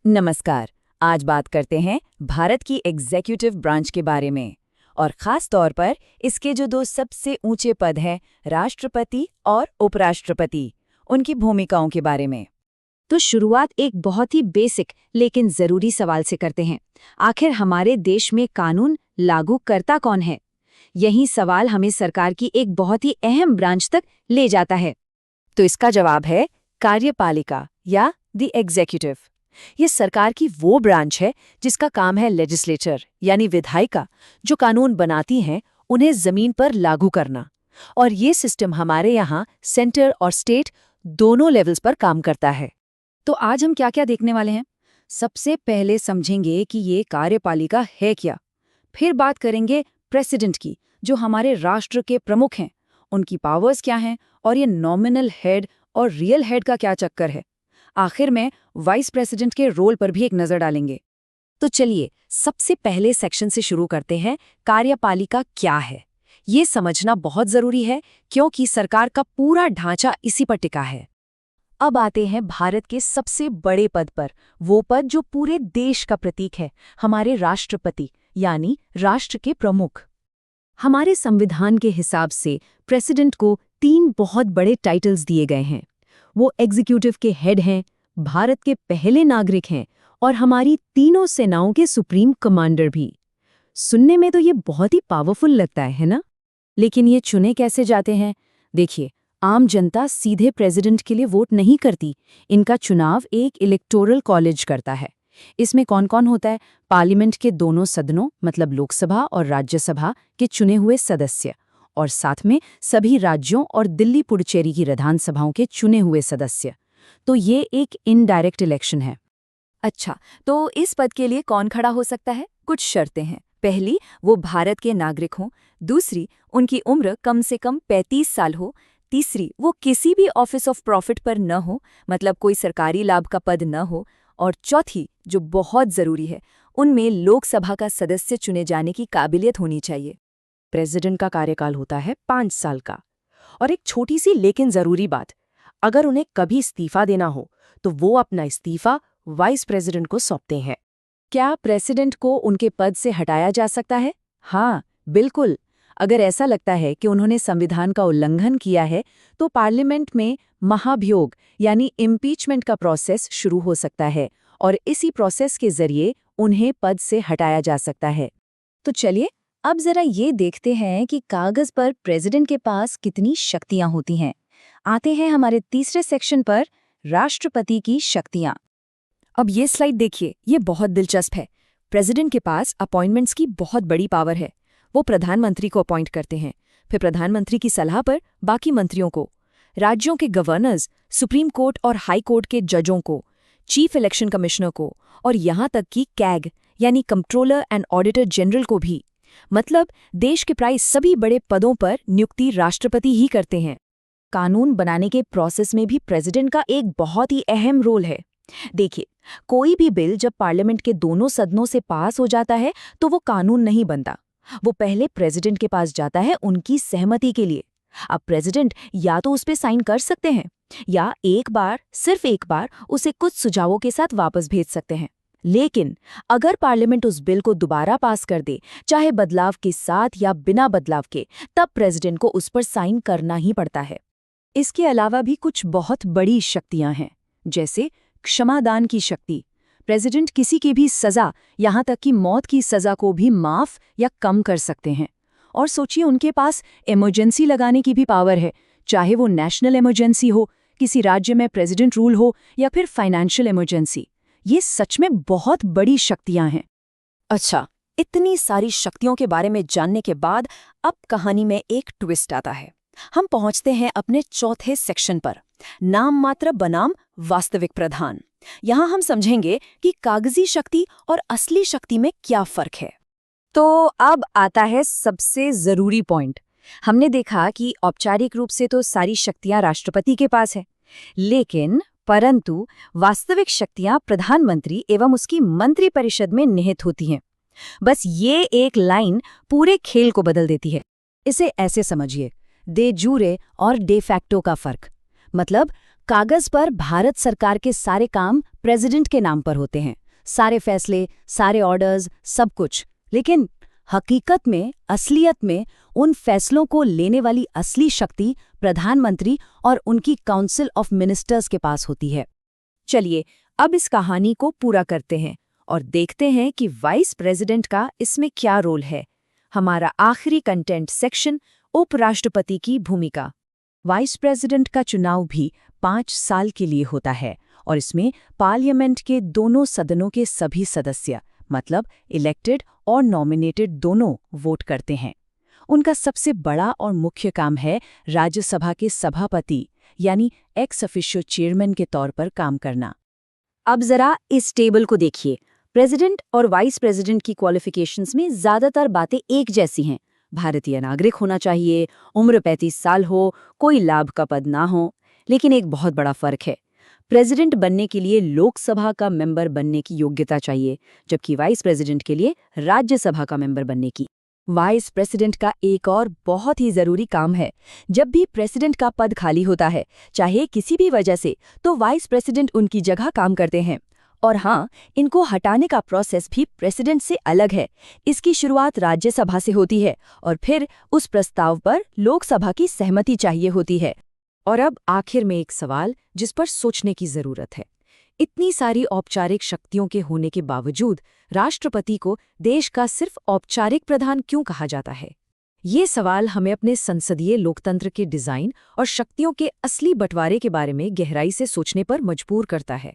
नमस्कार। आज बात करते हैं भारत की एग्जीक्यूटिव ब्रांच के बारे में और खास तौर पर इसके जो दो सबसे ऊंचे पद हैं, राष्ट्रपति और उपराष्ट्रपति, उनकी भूमिकाओं के बारे में। तो शुरुआत एक बहुत ही बेसिक लेकिन जरूरी सवाल से करते हैं। आखिर हमारे देश में कानून लागू करता कौन है? यही सवाल हमें सरकार की एक बहुत ही अहम ब्रांच तक ले जाता है। तो इसका जवाब है कार्यपालिका या द एग्जीक्यूटिव। ये सरकार की वो ब्रांच है जिसका काम है लेजिस्लेचर यानी विधायिका, जो कानून बनाती हैं उन्हें जमीन पर लागू करना। और ये सिस्टम हमारे यहाँ सेंटर और स्टेट दोनों लेवल्स पर काम करता है। तो आज हम क्या क्या देखने वाले हैं? सबसे पहले समझेंगे कि ये कार्यपालिका है क्या। फिर बात करेंगे प्रेसिडेंट की, जो हमारे राष्ट्र के प्रमुख हैं, उनकी पावर्स क्या हैं और ये नॉमिनल हेड और रियल हेड का क्या चक्कर है। आखिर में वाइस प्रेसिडेंट के रोल पर भी एक नजर डालेंगे। तो चलिए सबसे पहले सेक्शन से शुरू करते हैं। कार्यपालिका क्या है, ये समझना बहुत जरूरी है क्योंकि सरकार का पूरा ढांचा इसी पर टिका है। अब आते हैं भारत के सबसे बड़े पद पर, वो पद जो पूरे देश का प्रतीक है, हमारे राष्ट्रपति यानी राष्ट्र के प्रमुख। हमारे संविधान के हिसाब से प्रेसिडेंट को 3 बहुत बड़े टाइटल्स दिए गए हैं। वो एग्जीक्यूटिव के हेड हैं, भारत के पहले नागरिक हैं और हमारी तीनों सेनाओं के सुप्रीम कमांडर भी। सुनने में तो ये बहुत ही पावरफुल लगता है ना? लेकिन ये चुने कैसे जाते हैं? देखिए, आम जनता सीधे प्रेसिडेंट के लिए वोट नहीं करती। इनका चुनाव एक इलेक्टोरल कॉलेज करता है। इसमें कौन कौन होता है? पार्लियामेंट के दोनों सदनों मतलब लोकसभा और राज्यसभा के चुने हुए सदस्य, और साथ में सभी राज्यों और दिल्ली पुडुचेरी की विधानसभाओं के चुने हुए सदस्य। तो ये एक इनडायरेक्ट इलेक्शन है। अच्छा, तो इस पद के लिए कौन खड़ा हो सकता है? कुछ शर्तें हैं। पहली, वो भारत के नागरिक हों। दूसरी, उनकी उम्र कम से कम 35 साल हो। तीसरी, वो किसी भी ऑफिस ऑफ प्रॉफिट पर न हो, मतलब कोई सरकारी लाभ का पद न हो। और चौथी, जो बहुत जरूरी है, उनमें लोकसभा का सदस्य चुने जाने की काबिलियत होनी चाहिए। प्रेसिडेंट का कार्यकाल होता है 5 साल का। और एक छोटी सी लेकिन जरूरी बात, अगर उन्हें कभी इस्तीफा देना हो तो वो अपना इस्तीफा वाइस प्रेसिडेंट को सौंपते हैं। क्या प्रेसिडेंट को उनके पद से हटाया जा सकता है? हाँ, बिल्कुल। अगर ऐसा लगता है कि उन्होंने संविधान का उल्लंघन किया है तो पार्लियामेंट में महाभियोग यानी इम्पीचमेंट का प्रोसेस शुरू हो सकता है और इसी प्रोसेस के जरिए उन्हें पद से हटाया जा सकता है। तो चलिए अब जरा ये देखते हैं कि कागज पर प्रेसिडेंट के पास कितनी शक्तियां होती हैं। आते हैं हमारे तीसरे सेक्शन पर, राष्ट्रपति की शक्तियां। अब ये स्लाइड देखिए, ये बहुत दिलचस्प है। प्रेसिडेंट के पास अपॉइंटमेंट्स की बहुत बड़ी पावर है। वो प्रधानमंत्री को अपॉइंट करते हैं, फिर प्रधानमंत्री की सलाह पर बाकी मंत्रियों को, राज्यों के गवर्नर्स, सुप्रीम कोर्ट और हाई कोर्ट के जजों को, चीफ इलेक्शन कमिश्नर को और यहाँ तक कि कैग यानी कंट्रोलर एंड ऑडिटर जनरल को भी। मतलब देश के प्राय सभी बड़े पदों पर नियुक्ति राष्ट्रपति ही करते हैं। कानून बनाने के प्रोसेस में भी प्रेसिडेंट का एक बहुत ही अहम रोल है। देखिए, कोई भी बिल जब पार्लियामेंट के दोनों सदनों से पास हो जाता है तो वो कानून नहीं बनता। वो पहले प्रेसिडेंट के पास जाता है उनकी सहमति के लिए। अब प्रेसिडेंट या तो उस पे साइन कर सकते हैं या सिर्फ एक बार उसे कुछ सुझावों के साथ वापस भेज सकते हैं। लेकिन अगर पार्लियामेंट उस बिल को दोबारा पास कर दे, चाहे बदलाव के साथ या बिना बदलाव के, तब प्रेसिडेंट को उस पर साइन करना ही पड़ता है। इसके अलावा भी कुछ बहुत बड़ी शक्तियां हैं, जैसे क्षमादान की शक्ति। प्रेसिडेंट किसी की भी सजा, यहाँ तक कि मौत की सजा को भी माफ या कम कर सकते हैं। और सोचिए, उनके पास इमरजेंसी लगाने की भी पावर है, चाहे वो नेशनल इमरजेंसी हो, किसी राज्य में प्रेसिडेंट रूल हो या फिर फाइनेंशियल इमरजेंसी। ये सच में बहुत बड़ी शक्तियां हैं। अच्छा, इतनी सारी शक्तियों के बारे में जानने के बाद अब कहानी में एक ट्विस्ट आता है। हम पहुंचते हैं अपने चौथे सेक्शन पर, नाम मात्र बनाम वास्तविक प्रधान। यहाँ हम समझेंगे कि कागजी शक्ति और असली शक्ति में क्या फर्क है। तो अब आता है सबसे जरूरी पॉइंट। हमने देखा कि औपचारिक रूप से तो सारी शक्तियां राष्ट्रपति के पास है, परंतु वास्तविक शक्तियां प्रधानमंत्री एवं उसकी मंत्रिपरिषद में निहित होती हैं। बस ये एक लाइन पूरे खेल को बदल देती है। इसे ऐसे समझिए, दे जूरे और डे फैक्टो का फर्क। मतलब कागज पर भारत सरकार के सारे काम प्रेसिडेंट के नाम पर होते हैं, सारे फैसले, सारे ऑर्डर्स, सब कुछ। लेकिन हकीकत में, असलियत में उन फैसलों को लेने वाली असली शक्ति प्रधानमंत्री और उनकी काउंसिल ऑफ मिनिस्टर्स के पास होती है। चलिए अब इस कहानी को पूरा करते हैं और देखते हैं कि वाइस प्रेसिडेंट का इसमें क्या रोल है। हमारा आखिरी कंटेंट सेक्शन, उपराष्ट्रपति की भूमिका। वाइस प्रेसिडेंट का चुनाव भी 5 साल के लिए होता है और इसमें पार्लियामेंट के दोनों सदनों के सभी सदस्य, मतलब इलेक्टेड और नॉमिनेटेड दोनों, वोट करते हैं। उनका सबसे बड़ा और मुख्य काम है राज्यसभा के सभापति यानी एक्स ऑफिशियो चेयरमैन के तौर पर काम करना। अब जरा इस टेबल को देखिए। प्रेसिडेंट और वाइस प्रेसिडेंट की क्वालिफिकेशंस में ज्यादातर बातें एक जैसी हैं। भारतीय नागरिक होना चाहिए, उम्र 35 साल हो, कोई लाभ का पद ना हो। लेकिन एक बहुत बड़ा फर्क है। प्रेसिडेंट बनने के लिए लोकसभा का मेंबर बनने की योग्यता चाहिए, जबकि वाइस प्रेसिडेंट के लिए राज्यसभा का मेंबर बनने की। वाइस प्रेसिडेंट का एक और बहुत ही जरूरी काम है, जब भी प्रेसिडेंट का पद खाली होता है, चाहे किसी भी वजह से, तो वाइस प्रेसिडेंट उनकी जगह काम करते हैं। और हाँ, इनको हटाने का प्रोसेस भी प्रेसिडेंट से अलग है। इसकी शुरुआत राज्यसभा से होती है और फिर उस प्रस्ताव पर लोकसभा की सहमति चाहिए होती है। और अब आखिर में एक सवाल जिस पर सोचने की जरूरत है। इतनी सारी औपचारिक शक्तियों के होने के बावजूद राष्ट्रपति को देश का सिर्फ औपचारिक प्रधान क्यों कहा जाता है? ये सवाल हमें अपने संसदीय लोकतंत्र के डिजाइन और शक्तियों के असली बंटवारे के बारे में गहराई से सोचने पर मजबूर करता है।